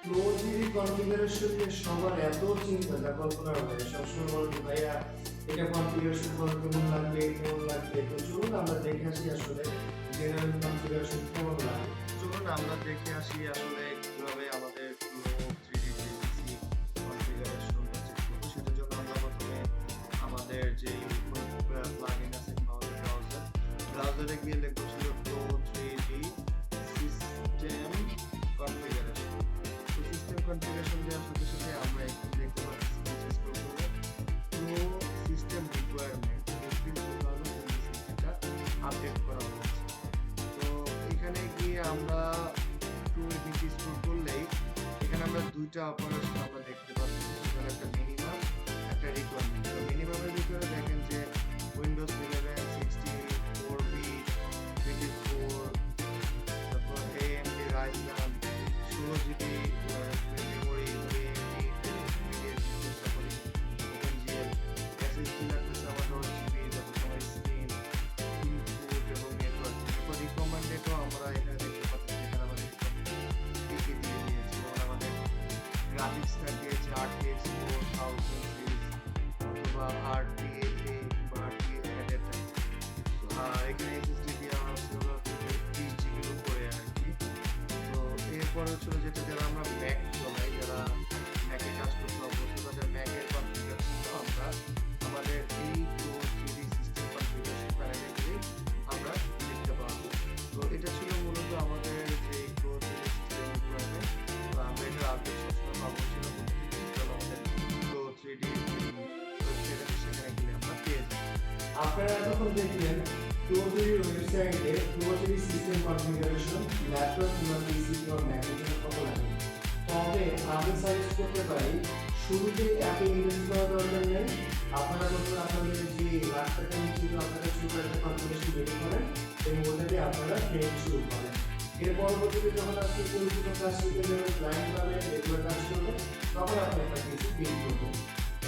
প্রতিটি কনফিগারেশন নিয়ে সবার এত চিন্তা যা কল্পনার বাইরে। সবসময় বলো যে ভাইয়া এটা কনফিগারেশন করো কেমন লাগবে কেমন লাগবে। তো চলুন আমরা দেখে আসি আসলে জেনারেল কনফিগারেশন কেমন লাগে। চলুন আমরা দেখে আসি আসলে কিভাবে আমাদের Flow 3D PCC কনফিগারেশন হচ্ছে করবো। সেটার জন্য আমরা প্রথমে আমাদের যে প্লাগইন আছে ব্রাউজারে গিয়ে লিখবো ছিল Flow 3D সিস্টেম কনফিগারেশন। তো সিস্টেম কনফিগারেশন দেওয়ার সাথে সাথে আমরা এখানে দেখতে পাচ্ছি স্ক্রল করলে Flow সিস্টেম রিকোয়ারমেন্ট এপ্রিল 2026 এটা আপডেট করা হয়েছে। তো এখানে গিয়ে আমরা একটু এদিকে স্ক্রল করলেই এখানে আমরা দুইটা অপারেশন আমরা দেখতে পাচ্ছি, সেখানে একটা মিনিমাম একটা রিকোয়ারমেন্ট। তো মিনিমামের ভিতরে দেখেন যে উইন্ডোজ 11 64 বিট 24, তারপর AMD Ryzen 16 GB memory, AMD Intel তারপরে OpenGL SSD লাগতেছে আমার 10 জিবি, তারপর তোমার স্ক্রিন ইনপুট এবং নেটওয়ার্ক। তারপর রিকমেন্ডেডও আমরা এখানে দেখতে পাচ্ছি, এখানে আমাদের টিকে দিয়ে দিয়েছে। যেমন আমাদের গ্রাফিক্স কার্ড দিয়েছে RTX 4000 সিরিজ অথবা RDNA বা RDNA অ্যাডাপ্টার। এখানে SSD দেওয়া হচ্ছে হলো 30 জিবির উপরে আর কি। তো এরপর হচ্ছে যেটা যারা আমরা ম্যাক চলাই, যারা ম্যাকে কাজ করতে অভ্যস্ত, তাদের ম্যাকের কনফিগারেশনটা আমরা আমাদের এই Flow 3D সিস্টেম কনফিগারেশন প্যানেলে গিয়ে আমরা দেখতে পাবো। তো এটা ছিল মূলত আমাদের যে Flow 3D সিস্টেম রিকোয়ারমেন্ট। তো আমরা এটা আপডেট সবসময় পাবো ছিল আমাদের Flow 3D ওয়েবসাইট আছে, সেখানে গেলে আমরা পেয়ে যাবো। আপনারা এতক্ষণ দেখলেন Flow 3D ওয়েবসাইটে Flow 3D system configuration laptop কিংবা পিসি কিংবা ম্যাকের জন্য কত লাগে। তবে আমি সাজেস্ট করতে পারি শুরুতে এত ইনভেস্ট করার দরকার নেই। আপনারা বলুন আপনাদের যে লাখ টাকা নিচে আপনারা ছোট একটা কনফিগারেশন রেডি করেন এবং ওটা দিয়ে আপনারা ট্রেনিং শুরু করেন। এর পরবর্তীতে যখন আপনি পরিচিত কাজ শিখে যাবেন, ক্লায়েন্ট পাবেন, রেগুলার কাজ করবেন, তখন আপনি একটা কিছু বিল করবেন।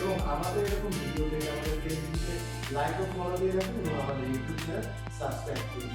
এবং আমাদের এরকম ভিডিও দেখে আমাদের ফেসবুকে লাইক ও ফলো দিয়ে রাখুন এবং আমাদের ইউটিউব চ্যানেল সাবস্ক্রাইব করুন।